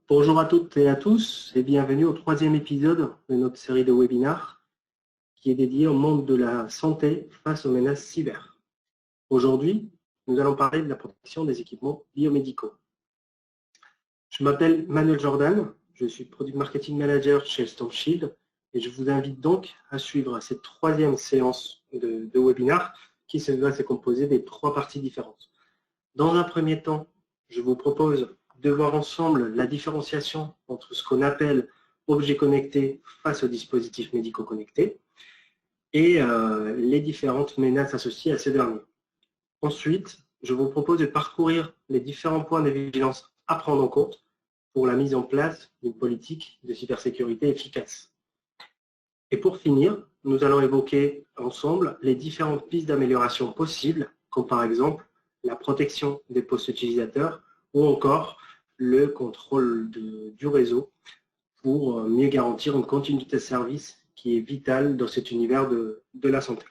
Bonjour à toutes et à tous et bienvenue au troisième épisode de notre série de webinaires qui est dédié au monde de la santé face aux menaces cyber. Aujourd'hui, nous allons parler de la protection des équipements biomédicaux. Je m'appelle Manuel Jordan, je suis Product Marketing Manager chez StormShield et je vous invite donc à suivre cette troisième séance de webinaire qui va se composer des trois parties différentes. Dans un premier temps, je vous propose de voir ensemble la différenciation entre ce qu'on appelle objets connectés face aux dispositifs médicaux connectés et les différentes menaces associées à ces derniers. Ensuite, je vous propose de parcourir les différents points de vigilance à prendre en compte pour la mise en place d'une politique de cybersécurité efficace. Et pour finir, nous allons évoquer ensemble les différentes pistes d'amélioration possibles, comme par exemple la protection des postes utilisateurs ou encore le contrôle du réseau pour mieux garantir une continuité de service qui est vitale dans cet univers de la santé.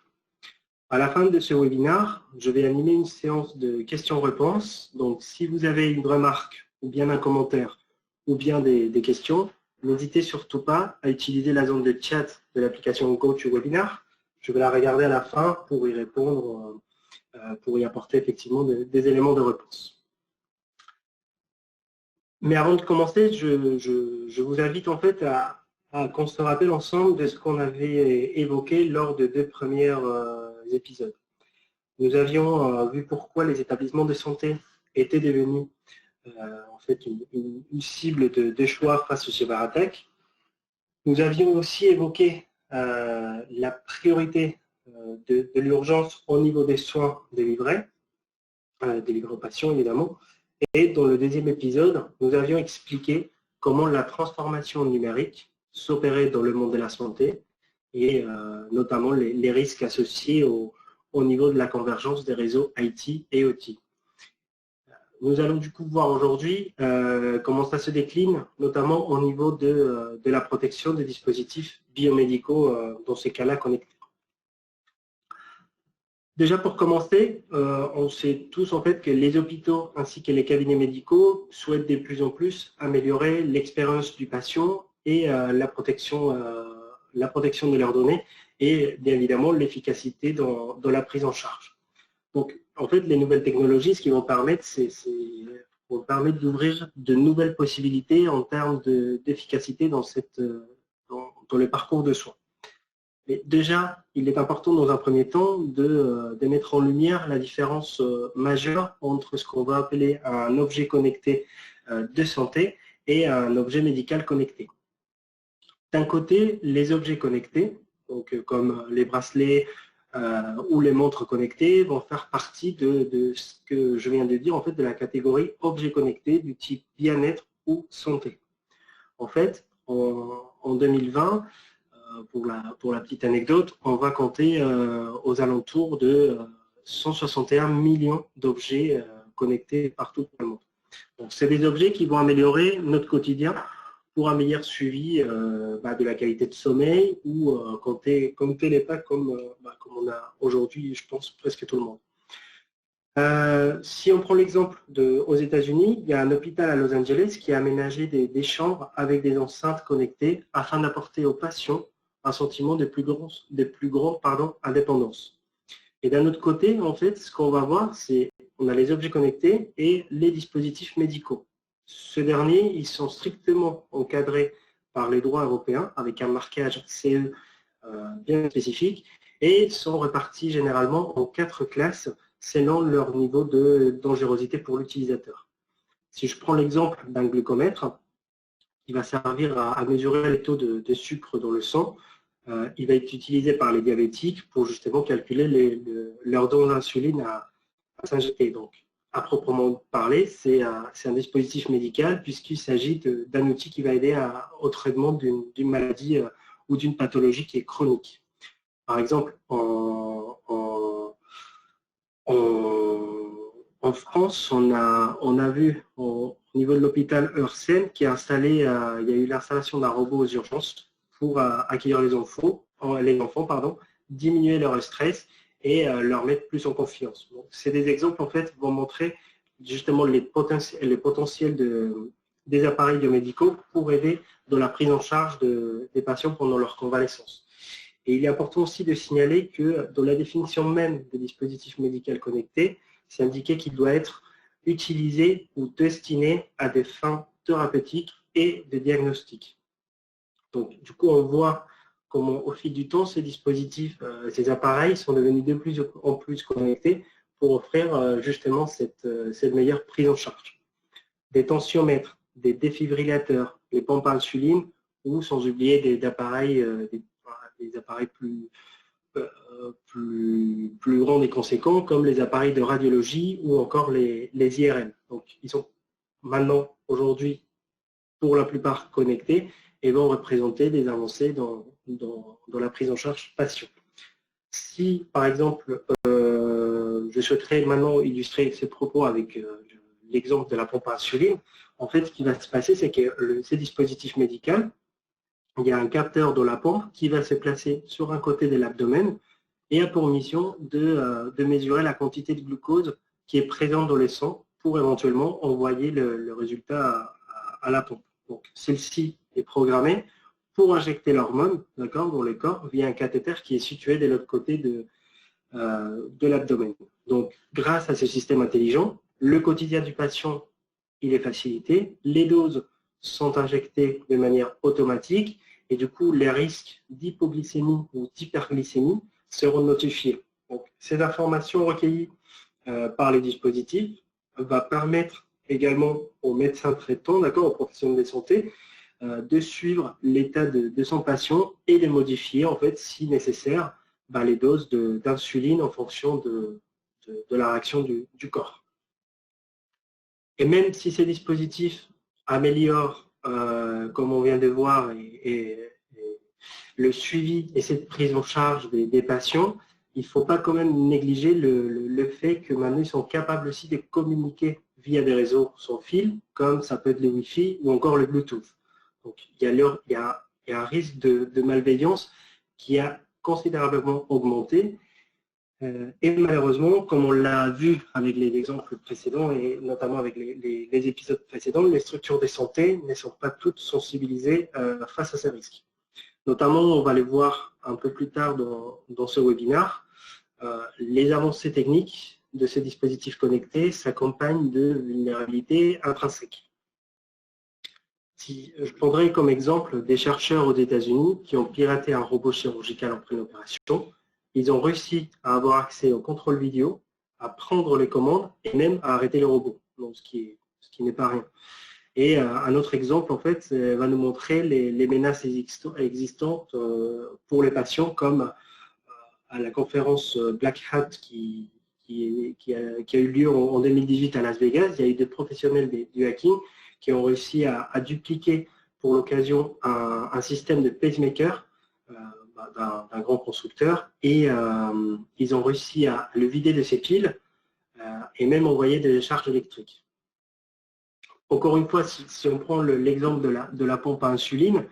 À la fin de ce webinaire, je vais animer une séance de questions-réponses. Donc, si vous avez une remarque ou bien un commentaire ou bien des questions, n'hésitez surtout pas à utiliser la zone de chat de l'application GoToWebinar. Je vais la regarder à la fin pour y répondre, pour y apporter effectivement des éléments de réponse. Mais avant de commencer, je vous invite en fait à qu'on se rappelle ensemble de ce qu'on avait évoqué lors de deux premiers épisodes. Nous avions vu pourquoi les établissements de santé étaient devenus en fait une cible de choix face aux cyberattaques. Nous avions aussi évoqué la priorité de l'urgence au niveau des soins délivrés aux patients évidemment. Et dans le deuxième épisode, nous avions expliqué comment la transformation numérique s'opérait dans le monde de la santé et notamment les risques associés au niveau de la convergence des réseaux IT et OT. Nous allons du coup voir aujourd'hui comment ça se décline, notamment au niveau de la protection des dispositifs biomédicaux dans ces cas-là connectés. Déjà pour commencer, on sait tous en fait que les hôpitaux ainsi que les cabinets médicaux souhaitent de plus en plus améliorer l'expérience du patient et la protection de leurs données et bien évidemment l'efficacité dans la prise en charge. Donc en fait les nouvelles technologies, ce qui vont permettre, vont permettre d'ouvrir de nouvelles possibilités en termes d'efficacité dans le parcours de soins. Mais déjà, il est important dans un premier temps de mettre en lumière la différence majeure entre ce qu'on va appeler un objet connecté de santé et un objet médical connecté. D'un côté, les objets connectés, donc comme les bracelets ou les montres connectées, vont faire partie de ce que je viens de dire, en fait, de la catégorie objets connectés du type bien-être ou santé. En fait, en 2020, pour la petite anecdote, on va compter aux alentours de 161 millions d'objets connectés partout dans le monde. Donc, c'est des objets qui vont améliorer notre quotidien pour un meilleur suivi de la qualité de sommeil ou compter les pas comme on a aujourd'hui, je pense, presque tout le monde. Si on prend l'exemple aux États-Unis, il y a un hôpital à Los Angeles qui a aménagé des chambres avec des enceintes connectées afin d'apporter aux patients un sentiment de plus grande indépendance. Et d'un autre côté, en fait, ce qu'on va voir, c'est on a les objets connectés et les dispositifs médicaux. Ces derniers, ils sont strictement encadrés par les droits européens avec un marquage CE bien spécifique et sont répartis généralement en 4 classes selon leur niveau de dangerosité pour l'utilisateur. Si je prends l'exemple d'un glucomètre, qui va servir à mesurer les taux de sucre dans le sang, il va être utilisé par les diabétiques pour justement calculer leur dose d'insuline à s'injecter. Donc, à proprement parler, c'est un dispositif médical puisqu'il s'agit d'un outil qui va aider au traitement d'une maladie ou d'une pathologie qui est chronique. Par exemple, en France, on a vu au niveau de l'hôpital Eursen qui a installé, il y a eu l'installation d'un robot aux urgences pour accueillir les enfants, diminuer leur stress et leur mettre plus en confiance. C'est des exemples en fait qui vont montrer justement les potentiels des appareils biomédicaux pour aider dans la prise en charge des patients pendant leur convalescence. Et il est important aussi de signaler que dans la définition même des dispositifs médicaux connectés, c'est indiqué qu'il doit être utilisé ou destiné à des fins thérapeutiques et de diagnostic. Donc, du coup, on voit comment, au fil du temps, ces dispositifs, ces appareils sont devenus de plus en plus connectés pour offrir justement cette meilleure prise en charge. Des tensiomètres, des défibrillateurs, les pompes à insuline ou sans oublier des appareils plus grands et conséquents comme les appareils de radiologie ou encore les IRM. Donc, ils sont maintenant, aujourd'hui, pour la plupart connectés et vont représenter des avancées dans la prise en charge patient. Si, par exemple, je souhaiterais maintenant illustrer ces propos avec l'exemple de la pompe à insuline, en fait, ce qui va se passer, c'est que ces dispositifs médicaux, il y a un capteur de la pompe qui va se placer sur un côté de l'abdomen et a pour mission de mesurer la quantité de glucose qui est présente dans le sang pour éventuellement envoyer le résultat à la pompe. Donc, celle-ci est programmée pour injecter l'hormone, d'accord, dans le corps via un cathéter qui est situé de l'autre côté de l'abdomen. Donc, grâce à ce système intelligent, le quotidien du patient, il est facilité, les doses sont injectées de manière automatique et du coup, les risques d'hypoglycémie ou d'hyperglycémie seront notifiés. Donc, ces informations recueillies par les dispositifs va permettre également aux médecins traitants, d'accord, aux professionnels de santé, de suivre l'état de son patient et de modifier, en fait, si nécessaire, les doses d'insuline en fonction de la réaction du corps. Et même si ces dispositifs améliorent, comme on vient de voir, et le suivi et cette prise en charge des patients, il ne faut pas quand même négliger le fait que maintenant ils sont capables aussi de communiquer via des réseaux sans fil, comme ça peut être le Wi-Fi ou encore le Bluetooth. Donc il y a un risque de malveillance qui a considérablement augmenté. Et malheureusement, comme on l'a vu avec les exemples précédents et notamment avec les épisodes précédents, les structures de santé ne sont pas toutes sensibilisées face à ces risques. Notamment, on va les voir un peu plus tard dans ce webinaire, les avancées techniques de ces dispositifs connectés s'accompagnent de vulnérabilités intrinsèques. Si je prendrai comme exemple des chercheurs aux États-Unis qui ont piraté un robot chirurgical en pleine opération. Ils ont réussi à avoir accès au contrôle vidéo, à prendre les commandes et même à arrêter le robot, donc ce qui n'est pas rien. Et un autre exemple, en fait, va nous montrer les menaces existantes pour les patients, comme à la conférence Black Hat qui a eu lieu en 2018 à Las Vegas. Il y a eu des professionnels du hacking qui ont réussi à dupliquer pour l'occasion un système de pacemaker d'un grand constructeur et ils ont réussi à le vider de ses piles et même envoyer des charges électriques. Encore une fois, si on prend l'exemple de la pompe à insuline,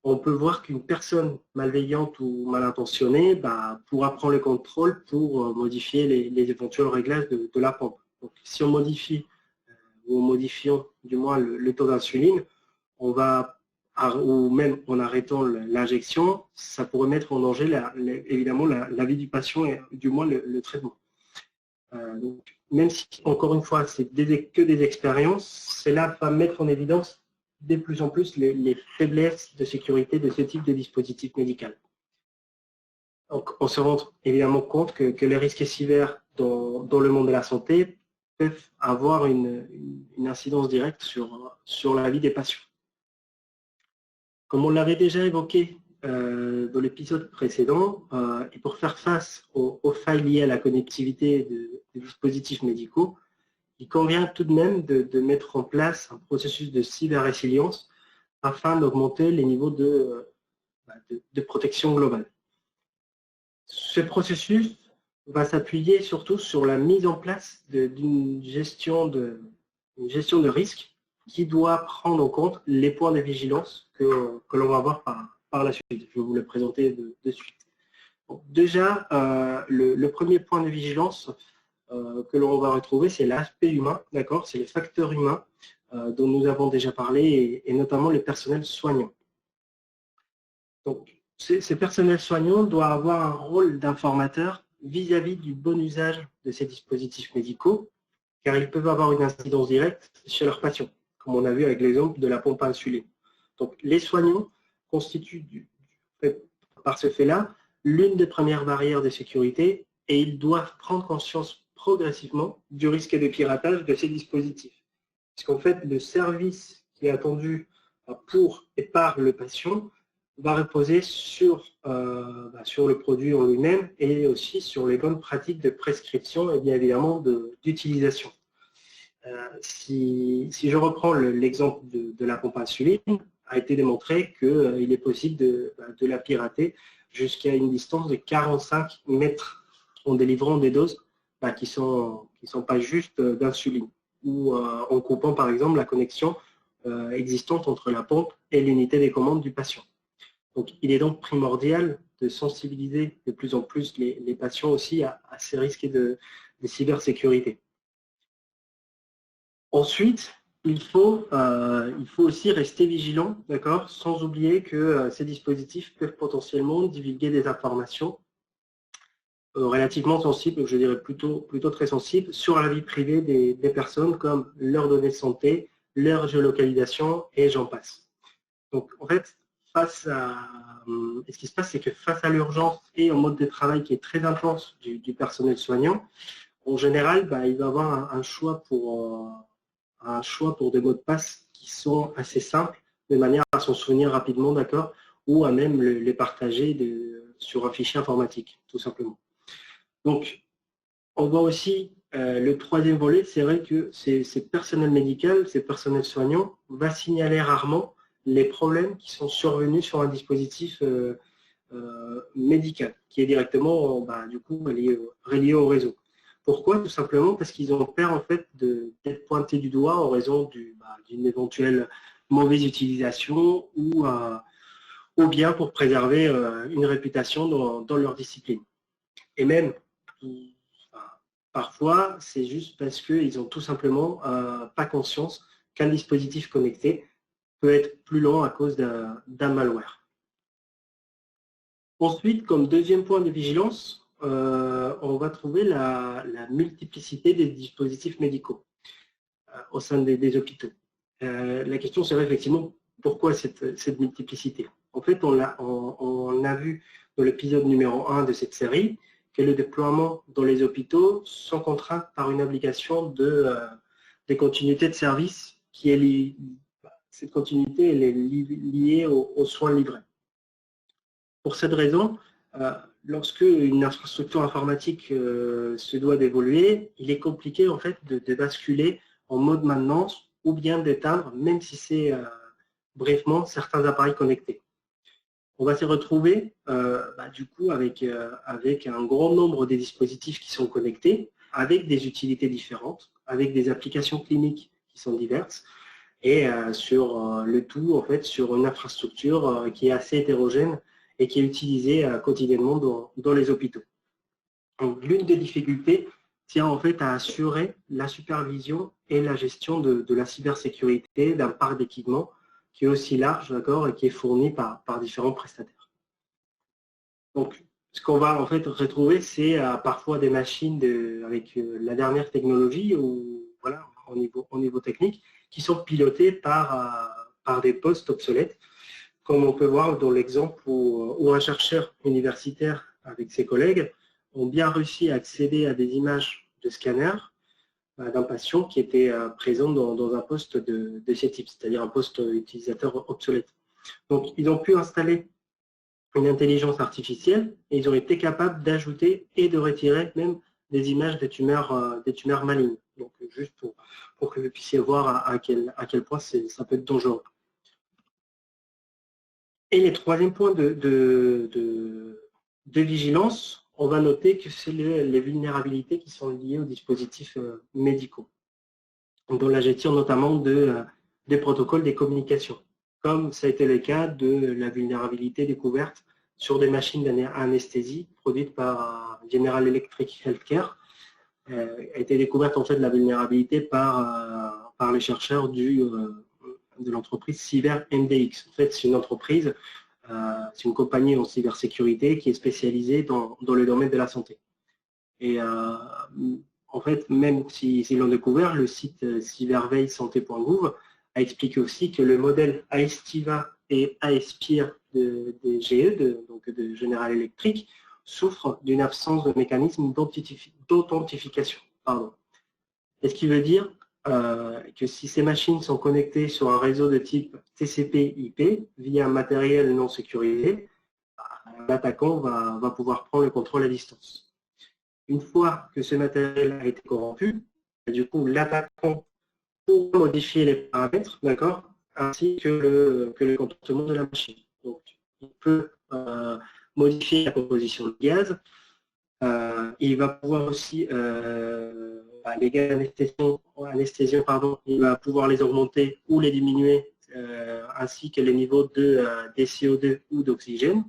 on peut voir qu'une personne malveillante ou mal intentionnée pourra prendre le contrôle pour modifier les éventuels réglages de la pompe. Donc, si on modifie ou en modifiant du moins le taux d'insuline, on va, ou même en arrêtant l'injection, ça pourrait mettre en danger évidemment la vie du patient et du moins le traitement. Donc, même si, encore une fois, c'est que des expériences, cela va mettre en évidence de plus en plus les faiblesses de sécurité de ce type de dispositif médical. Donc, on se rend évidemment compte que les risques cyber dans le monde de la santé peuvent avoir une incidence directe sur la vie des patients. Comme on l'avait déjà évoqué dans l'épisode précédent, et pour faire face aux failles liées à la connectivité des dispositifs médicaux, il convient tout de même de mettre en place un processus de cyber-résilience afin d'augmenter les niveaux de protection globale. Ce processus va s'appuyer surtout sur la mise en place d'une gestion de risque qui doit prendre en compte les points de vigilance que l'on va voir par la suite. Je vais vous le présenter de suite. Donc, déjà, le premier point de vigilance que l'on va retrouver, c'est l'aspect humain, d'accord, c'est les facteurs humains dont nous avons déjà parlé, et notamment les personnels soignants. Donc, ces personnels soignants doivent avoir un rôle d'informateur vis-à-vis du bon usage de ces dispositifs médicaux, car ils peuvent avoir une incidence directe chez leurs patients, comme on a vu avec l'exemple de la pompe à insuline. Donc, les soignants constituent, par ce fait-là, l'une des premières barrières de sécurité, et ils doivent prendre conscience progressivement du risque de piratage de ces dispositifs. Puisqu'en fait, le service qui est attendu pour et par le patient va reposer sur le produit en lui-même et aussi sur les bonnes pratiques de prescription et bien évidemment d'utilisation. Si je reprends l'exemple de la pompe à insuline, a été démontré qu'il est possible de la pirater jusqu'à une distance de 45 mètres en délivrant des doses qui sont pas juste d'insuline, ou en coupant par exemple la connexion existante entre la pompe et l'unité des commandes du patient. Donc, il est donc primordial de sensibiliser de plus en plus les patients aussi à ces risques de cybersécurité. Ensuite, il faut aussi rester vigilant, d'accord, sans oublier que ces dispositifs peuvent potentiellement divulguer des informations relativement sensibles, je dirais plutôt très sensibles, sur la vie privée des personnes, comme leurs données de santé, leur géolocalisation, et j'en passe. Donc, en fait, ce qui se passe, c'est que face à l'urgence et au mode de travail qui est très intense du personnel soignant, en général, il va avoir un choix pour des mots de passe qui sont assez simples, de manière à s'en souvenir rapidement, d'accord, ou à même les partager sur un fichier informatique, tout simplement. Donc, on voit aussi le troisième volet, c'est vrai que ces personnels médicaux, ces personnels soignants, va signaler rarement les problèmes qui sont survenus sur un dispositif médical, qui est directement du coup relié au réseau. Pourquoi? Tout simplement parce qu'ils ont peur en fait d'être pointés du doigt en raison d'une éventuelle mauvaise utilisation ou bien pour préserver une réputation dans leur discipline. Et même, parfois, c'est juste parce qu'ils n'ont tout simplement pas conscience qu'un dispositif connecté peut être plus lent à cause d'un malware. Ensuite, comme deuxième point de vigilance, on va trouver la multiplicité des dispositifs médicaux au sein des hôpitaux. La question serait effectivement pourquoi cette multiplicité. En fait, on a vu dans l'épisode numéro 1 de cette série que le déploiement dans les hôpitaux sont contraints par une obligation des continuités de service qui est liée. Cette continuité elle est liée aux soins livrés. Pour cette raison, lorsque une infrastructure informatique se doit d'évoluer, il est compliqué en fait de basculer en mode maintenance ou bien d'éteindre, même si c'est brièvement certains appareils connectés. On va se retrouver du coup avec un grand nombre de dispositifs qui sont connectés, avec des utilités différentes, avec des applications cliniques qui sont diverses, et sur le tout en fait sur une infrastructure qui est assez hétérogène et qui est utilisée quotidiennement dans les hôpitaux. L'une des difficultés tient en fait à assurer la supervision et la gestion de la cybersécurité d'un parc d'équipements qui est aussi large, d'accord, et qui est fourni par différents prestataires. Donc, ce qu'on va en fait retrouver, c'est parfois des machines avec la dernière technologie ou voilà, au niveau technique, qui sont pilotées par des postes obsolètes, comme on peut voir dans l'exemple où un chercheur universitaire avec ses collègues ont bien réussi à accéder à des images de scanner d'un patient qui était présent dans un poste de ce type, c'est-à-dire un poste utilisateur obsolète. Donc, ils ont pu installer une intelligence artificielle et ils ont été capables d'ajouter et de retirer même des images des tumeurs malignes. Donc, juste pour que vous puissiez voir à quel point ça peut être dangereux. Et les troisième points de vigilance, on va noter que c'est les vulnérabilités qui sont liées aux dispositifs médicaux, dans la gestion notamment des protocoles des communications, comme ça a été le cas de la vulnérabilité découverte sur des machines d'anesthésie produites par General Electric Healthcare. A été découverte en fait la vulnérabilité par par les chercheurs de l'entreprise CyberMDX. En fait, c'est une entreprise, c'est une compagnie en cybersécurité qui est spécialisée dans le domaine de la santé. Et en fait, même s'ils l'ont découvert, le site cyberveillesanté.gouv a expliqué aussi que le modèle AESTIVA et AESPIR de GE, donc de General Electric, souffrent d'une absence de mécanisme d'authentification. Et ce qui veut dire que si ces machines sont connectées sur un réseau de type TCP/IP via un matériel non sécurisé, l'attaquant va pouvoir prendre le contrôle à distance. Une fois que ce matériel a été corrompu, du coup, l'attaquant pourra modifier les paramètres, d'accord, ainsi que le comportement de la machine. Donc, il peut modifier la composition de gaz. Il va pouvoir aussi, les gaz anesthésiens, il va pouvoir les augmenter ou les diminuer, ainsi que les niveaux de CO2 ou d'oxygène.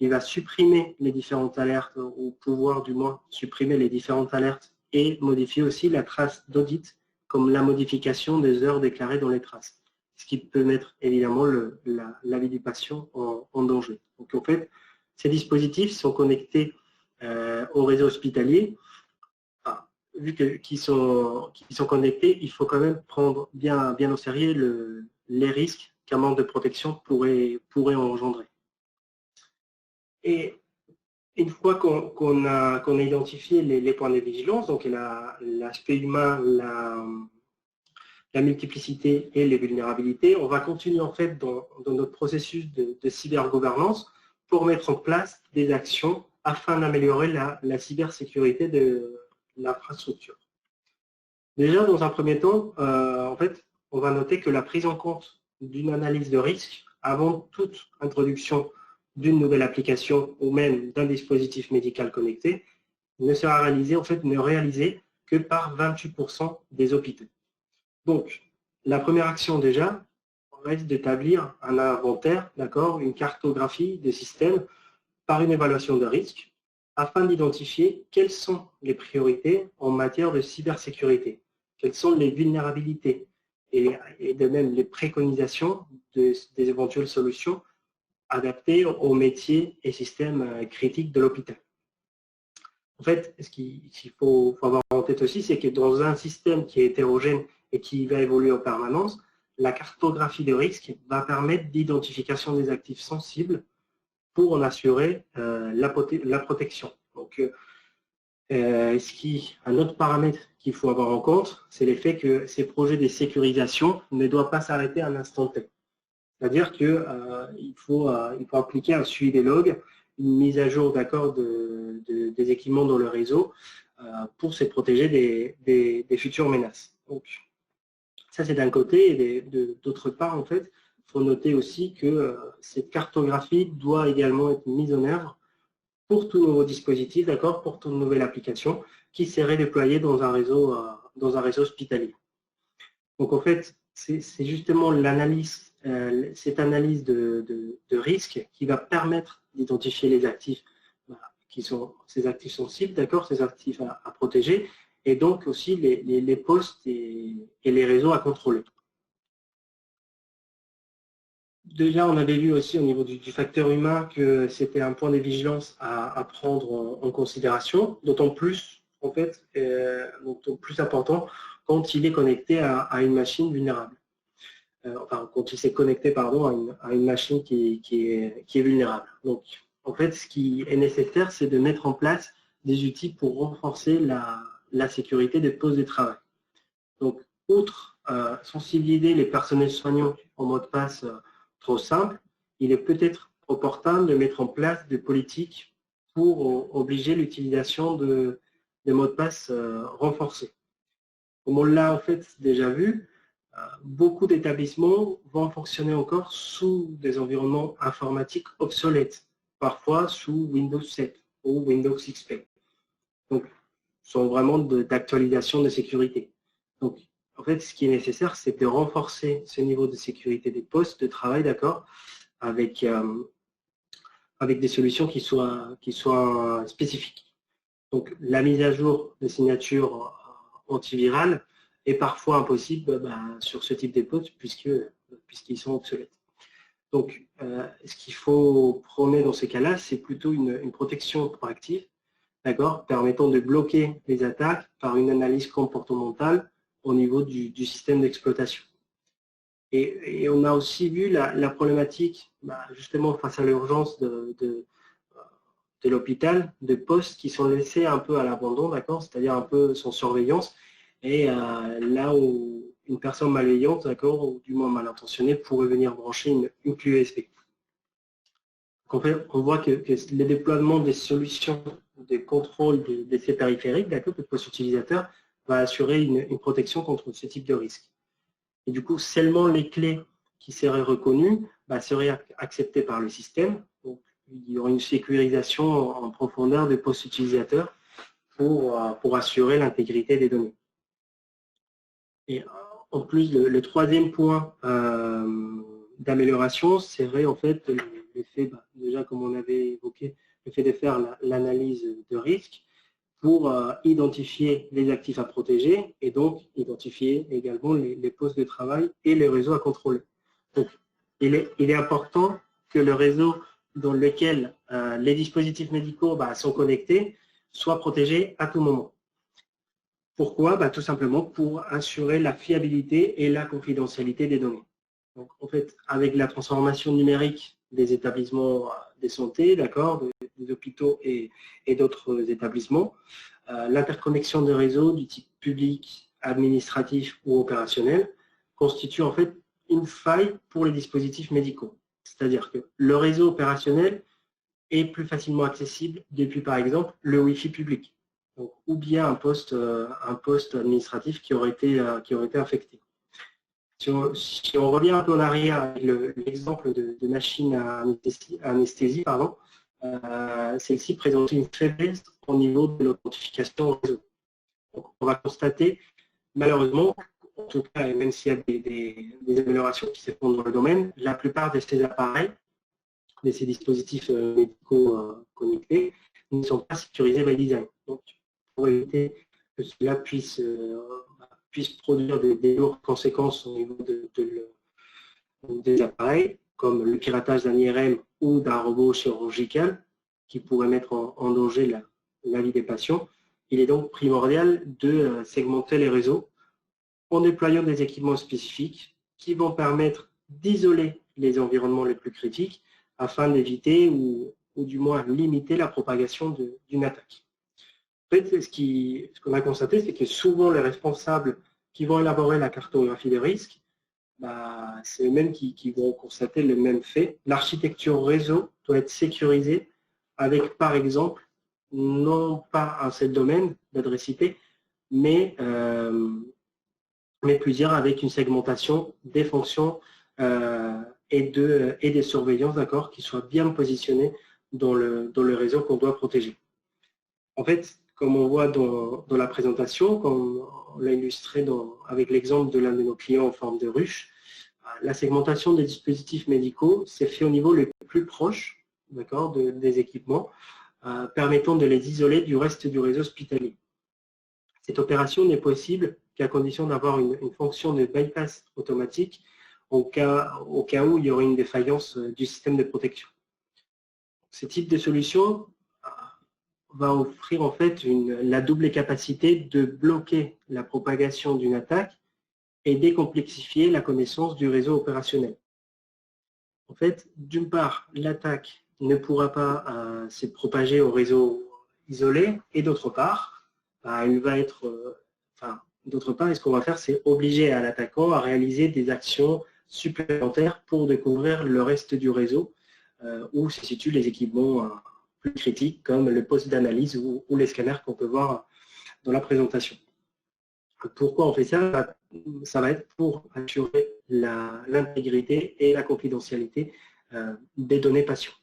Il va supprimer les différentes alertes, ou pouvoir du moins supprimer les différentes alertes et modifier aussi la trace d'audit, comme la modification des heures déclarées dans les traces, ce qui peut mettre évidemment la vie du patient en danger. Donc en fait, ces dispositifs sont connectés au réseau hospitalier. Vu qu'ils sont connectés, il faut quand même prendre bien au sérieux les risques qu'un manque de protection pourrait engendrer. Et une fois qu'on a identifié les points de vigilance, donc l'aspect humain, la multiplicité et les vulnérabilités, on va continuer en fait dans notre processus de cybergouvernance pour mettre en place des actions afin d'améliorer la cybersécurité de l'infrastructure. Déjà, dans un premier temps, en fait, on va noter que la prise en compte d'une analyse de risque avant toute introduction d'une nouvelle application ou même d'un dispositif médical connecté ne sera réalisée que par 28% des hôpitaux. Donc, la première action déjà reste d'établir un inventaire, une cartographie des systèmes par une évaluation de risque afin d'identifier quelles sont les priorités en matière de cybersécurité, quelles sont les vulnérabilités et de même les préconisations des éventuelles solutions adaptées aux métiers et systèmes critiques de l'hôpital. En fait, ce qu'il faut avoir en tête aussi, c'est que dans un système qui est hétérogène et qui va évoluer en permanence, la cartographie de risque va permettre d'identification des actifs sensibles pour en assurer la protection. Donc, un autre paramètre qu'il faut avoir en compte, c'est le fait que ces projets de sécurisation ne doivent pas s'arrêter à un instant T. C'est-à-dire qu'il faut appliquer un suivi des logs, une mise à jour des équipements dans le réseau pour se protéger des futures menaces. Donc, ça, c'est d'un côté, et d'autre part, en fait, il faut noter aussi que cette cartographie doit également être mise en œuvre pour tout nouveau dispositif, pour toute nouvelle application qui serait déployée dans un réseau hospitalier. Donc, en fait, c'est justement cette analyse de risque qui va permettre d'identifier les actifs qui sont ces actifs sensibles, ces actifs à protéger, et donc aussi les postes et les réseaux à contrôler. Déjà, on avait vu aussi au niveau du facteur humain que c'était un point de vigilance à prendre en considération, d'autant plus important quand il est connecté à une machine vulnérable. Quand il s'est connecté à une machine qui est vulnérable. Donc, en fait, ce qui est nécessaire, c'est de mettre en place des outils pour renforcer la sécurité des postes de travail. Donc, outre sensibiliser les personnels soignants en mot de passe trop simple, il est peut-être opportun de mettre en place des politiques pour obliger l'utilisation de mots de passe renforcés. Comme on l'a en fait déjà vu, beaucoup d'établissements vont fonctionner encore sous des environnements informatiques obsolètes, parfois sous Windows 7 ou Windows XP. Donc, ce sont vraiment d'actualisation de sécurité. Donc, en fait, ce qui est nécessaire, c'est de renforcer ce niveau de sécurité des postes de travail, avec des solutions qui soient spécifiques. Donc, la mise à jour des signatures antivirales, et parfois impossible sur ce type de postes puisqu'ils sont obsolètes. Donc, ce qu'il faut prôner dans ces cas-là, c'est plutôt une protection proactive, d'accord, permettant de bloquer les attaques par une analyse comportementale au niveau du système d'exploitation. Et on a aussi vu la problématique, justement face à l'urgence de l'hôpital, de postes qui sont laissés un peu à l'abandon, d'accord, c'est-à-dire un peu sans surveillance, et là où une personne malveillante, d'accord, ou du moins mal intentionnée, pourrait venir brancher une clé USB. En fait, on voit que le déploiement des solutions de contrôle de ces périphériques, d'accord, de postes utilisateurs, va assurer une protection contre ce type de risque. Et du coup, seulement les clés qui seraient reconnues seraient acceptées par le système. Donc, il y aura une sécurisation en profondeur des postes utilisateurs pour assurer l'intégrité des données. Et en plus, le troisième point d'amélioration serait en fait le fait, déjà comme on avait évoqué, le fait de faire l'analyse de risque pour identifier les actifs à protéger et donc identifier également les postes de travail et les réseaux à contrôler. Donc, il est important que le réseau dans lequel les dispositifs médicaux sont connectés soit protégé à tout moment. Pourquoi? Tout simplement pour assurer la fiabilité et la confidentialité des données. Donc, en fait, avec la transformation numérique des établissements de santé, d'accord, des hôpitaux et d'autres établissements, l'interconnexion de réseaux du type public, administratif ou opérationnel constitue en fait une faille pour les dispositifs médicaux. C'est-à-dire que le réseau opérationnel est plus facilement accessible depuis, par exemple, le Wi-Fi public, donc, ou bien un poste administratif qui aurait été affecté. Si on revient un peu en arrière avec l'exemple de machine à anesthésie, celle-ci présente une faiblesse au niveau de l'authentification au réseau. Donc, on va constater, malheureusement, en tout cas, même s'il y a des améliorations qui se font dans le domaine, la plupart de ces appareils, de ces dispositifs médicaux connectés, ne sont pas sécurisés by design. Donc, pour éviter que cela puisse produire des lourdes conséquences au niveau des appareils, comme le piratage d'un IRM ou d'un robot chirurgical qui pourrait mettre en danger la vie des patients, il est donc primordial de segmenter les réseaux en déployant des équipements spécifiques qui vont permettre d'isoler les environnements les plus critiques afin d'éviter ou du moins limiter la propagation d'une attaque. En fait, ce qu'on a constaté, c'est que souvent les responsables qui vont élaborer la cartographie des risques, c'est eux-mêmes qui vont constater le même fait. L'architecture réseau doit être sécurisée avec, par exemple, non pas un seul domaine d'adresse IP, mais plusieurs avec une segmentation des fonctions et des surveillances, d'accord, qui soient bien positionnées dans le réseau qu'on doit protéger. En fait, comme on voit dans la présentation, comme on l'a illustré avec l'exemple de l'un de nos clients en forme de ruche, la segmentation des dispositifs médicaux s'est fait au niveau le plus proche, d'accord, des équipements, permettant de les isoler du reste du réseau hospitalier. Cette opération n'est possible qu'à condition d'avoir une fonction de bypass automatique au cas où il y aurait une défaillance du système de protection. Ce type de solution va offrir en fait la double capacité de bloquer la propagation d'une attaque et décomplexifier la connaissance du réseau opérationnel. En fait, d'une part, l'attaque ne pourra pas se propager au réseau isolé et d'autre part, elle va être, d'autre part, ce qu'on va faire, c'est obliger à l'attaquant à réaliser des actions supplémentaires pour découvrir le reste du réseau où se situent les équipements plus critiques comme le poste d'analyse ou les scanners qu'on peut voir dans la présentation. Pourquoi on fait ça? Ça va être pour assurer l'intégrité et la confidentialité des données patients.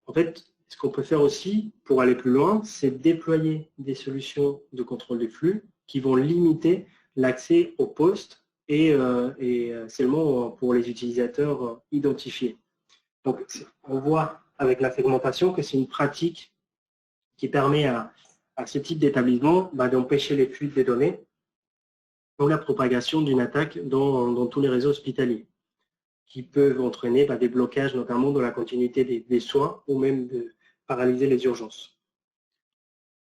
En fait, ce qu'on peut faire aussi pour aller plus loin, c'est déployer des solutions de contrôle des flux qui vont limiter l'accès aux postes et seulement pour les utilisateurs identifiés. Donc, on voit avec la segmentation que c'est une pratique qui permet à ce type d'établissement d'empêcher les fuites des données ou la propagation d'une attaque dans tous les réseaux hospitaliers, qui peuvent entraîner des blocages notamment dans la continuité des soins ou même de paralyser les urgences.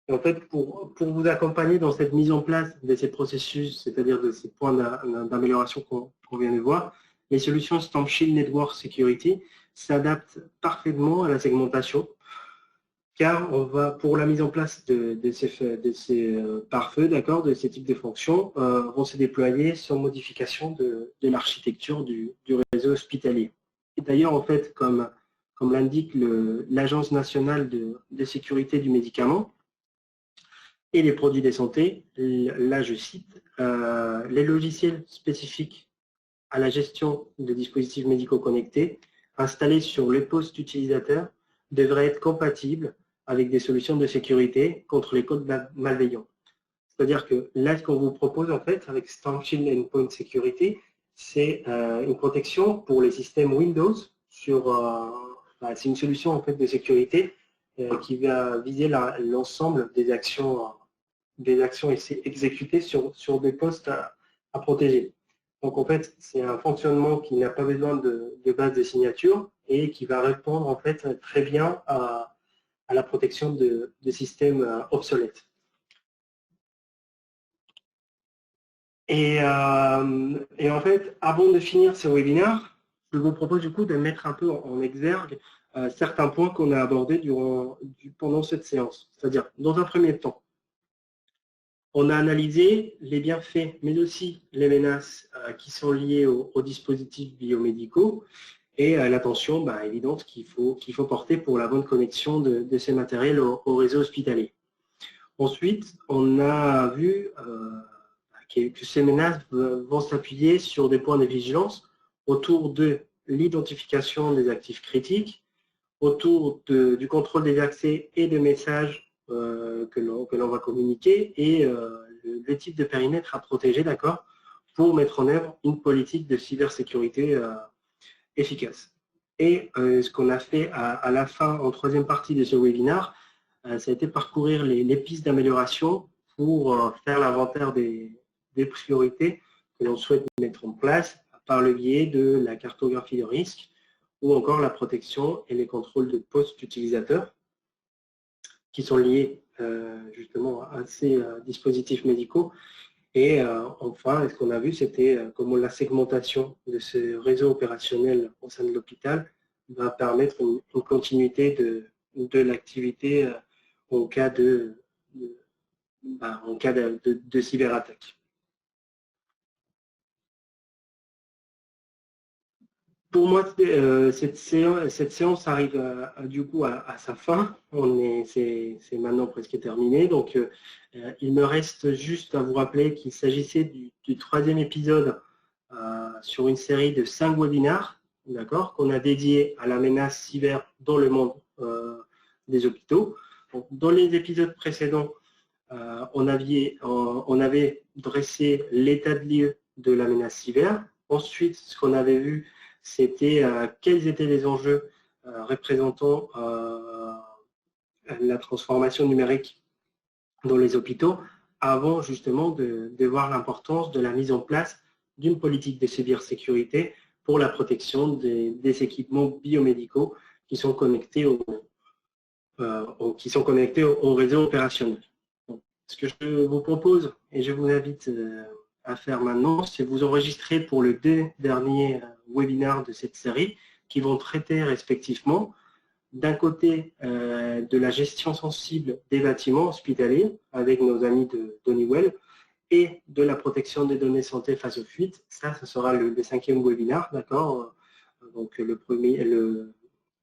Et en fait, pour vous accompagner dans cette mise en place de ces processus, c'est-à-dire de ces points d'amélioration qu'on vient de voir, les solutions StormShield Network Security s'adaptent parfaitement à la segmentation, car on va, pour la mise en place de ces pare-feux, d'accord, de ces types de fonctions, vont se déployer sans modification de l'architecture du réseau hospitalier. Et d'ailleurs, en fait, comme l'indique l'Agence nationale de sécurité du médicament et les produits de santé, là je cite, les logiciels spécifiques à la gestion de dispositifs médicaux connectés installés sur les postes utilisateurs devraient être compatibles avec des solutions de sécurité contre les codes malveillants. C'est-à-dire que là, ce qu'on vous propose en fait avec StormShield Endpoint Security, c'est une protection pour les systèmes Windows c'est une solution en fait de sécurité qui va viser l'ensemble des actions exécutées sur des postes à protéger. Donc en fait, c'est un fonctionnement qui n'a pas besoin de base de signature et qui va répondre en fait très bien à la protection de systèmes obsolètes. Et en fait, avant de finir ce webinaire, je vous propose du coup de mettre un peu en exergue certains points qu'on a abordés pendant cette séance. C'est-à-dire, dans un premier temps, on a analysé les bienfaits, mais aussi les menaces qui sont liées aux dispositifs biomédicaux et l'attention évidente qu'il faut porter pour la bonne connexion de ces matériels au réseau hospitalier. Ensuite, on a vu que ces menaces vont s'appuyer sur des points de vigilance autour de l'identification des actifs critiques, autour du contrôle des accès et des messages que l'on va communiquer et le type de périmètre à protéger, d'accord, pour mettre en œuvre une politique de cybersécurité efficace. Et ce qu'on a fait à la fin, en troisième partie de ce webinaire, ça a été parcourir les pistes d'amélioration pour faire l'inventaire des priorités que l'on souhaite mettre en place par le biais de la cartographie de risque ou encore la protection et les contrôles de postes utilisateurs qui sont liés justement à ces dispositifs médicaux. Et enfin, ce qu'on a vu, c'était comment la segmentation de ce réseau opérationnel au sein de l'hôpital va permettre une continuité de l'activité en cas de cyberattaque. Pour moi, cette séance arrive du coup à sa fin. C'est maintenant presque terminé. Donc, il me reste juste à vous rappeler qu'il s'agissait du troisième épisode sur une série de 5 webinaires, d'accord, qu'on a dédié à la menace cyber dans le monde des hôpitaux. Donc, dans les épisodes précédents, on avait dressé l'état de lieu de la menace cyber. Ensuite, ce qu'on avait vu, c'était quels étaient les enjeux représentant la transformation numérique dans les hôpitaux, avant justement de voir l'importance de la mise en place d'une politique de cybersécurité pour la protection des équipements biomédicaux qui sont connectés au réseau opérationnel. Donc, ce que je vous propose et je vous invite à faire maintenant, c'est vous enregistrer pour le 2 derniers webinaires de cette série qui vont traiter respectivement d'un côté de la gestion sensible des bâtiments hospitaliers avec nos amis de Honeywell et de la protection des données santé face aux fuites. Ça, ce sera le 5e webinaire, d'accord. Donc le premier,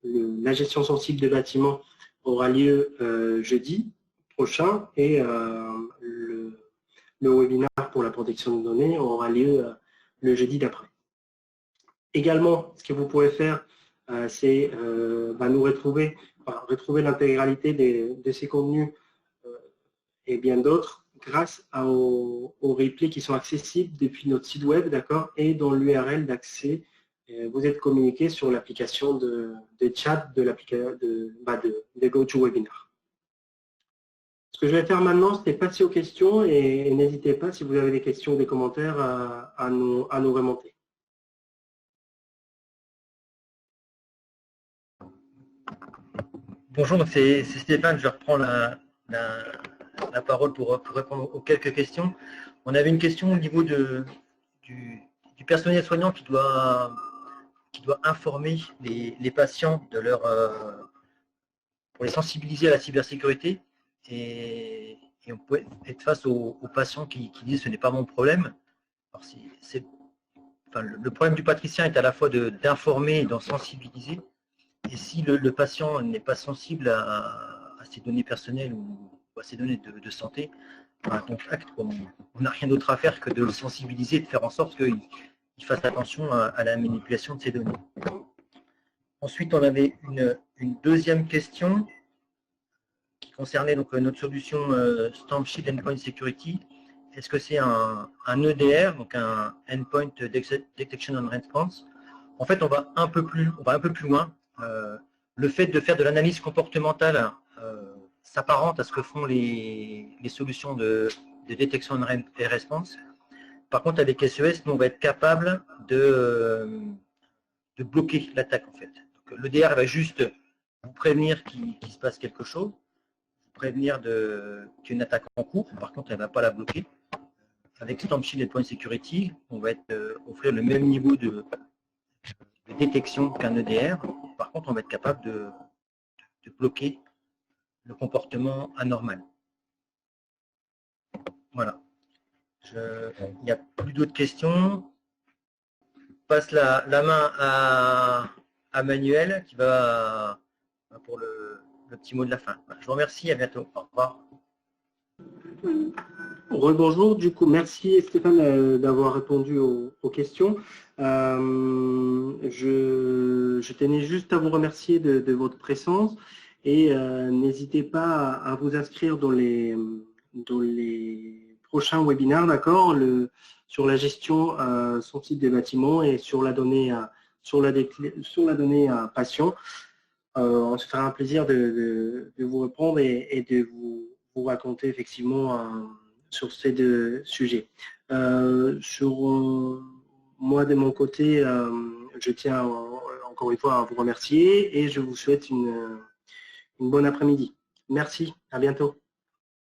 la gestion sensible des bâtiments aura lieu jeudi prochain et le webinaire pour la protection de données aura lieu le jeudi d'après. Également, ce que vous pouvez faire, c'est nous retrouver l'intégralité de ces contenus et bien d'autres grâce aux replays qui sont accessibles depuis notre site web, d'accord, et dans l'URL d'accès, vous êtes communiqué sur l'application de chat de GoToWebinar. Ce Ce que je vais faire maintenant, c'est passer aux questions et n'hésitez pas, si vous avez des questions ou des commentaires, à nous remonter. Bonjour, c'est Stéphane, je reprends la parole pour répondre aux quelques questions. On avait une question au niveau du personnel soignant qui doit informer les patients de leur pour les sensibiliser à la cybersécurité et on peut être face aux patients qui disent ce n'est pas mon problème. Alors, le problème du praticien est à la fois d'informer et d'en sensibiliser. Et si le patient n'est pas sensible à ses données personnelles ou à ses données de santé, donc on n'a rien d'autre à faire que de le sensibiliser et de faire en sorte qu'il fasse attention à la manipulation de ses données. Ensuite, on avait une deuxième question qui concernait donc notre solution StampShield Endpoint Security. Est-ce que c'est un EDR, donc un Endpoint Detection and Response? En fait, on va un peu plus loin. Le fait de faire de l'analyse comportementale s'apparente à ce que font les solutions de détection et response. Par contre, avec SES, nous, on va être capable de bloquer l'attaque, en fait. L'EDR va juste vous prévenir qu'il se passe quelque chose, vous prévenir qu'il y a une attaque en cours. Par contre, elle ne va pas la bloquer. Avec StampShield Endpoint Security, on va offrir le même niveau de détection qu'un EDR. Par contre, on va être capable de bloquer le comportement anormal. Voilà. Il n'y a plus d'autres questions. Je passe la main à Manuel qui va pour le petit mot de la fin. Je vous remercie, à bientôt. Au revoir. Rebonjour, du coup, merci Stéphane d'avoir répondu aux questions. Je tenais juste à vous remercier de votre présence et n'hésitez pas à vous inscrire dans les prochains webinaires, d'accord, sur la gestion sensible des bâtiments et sur la donnée patient. On se fera un plaisir de vous répondre et de vous raconter effectivement sur ces deux sujets. Moi, de mon côté, je tiens encore une fois à vous remercier et je vous souhaite une bonne après-midi. Merci, à bientôt.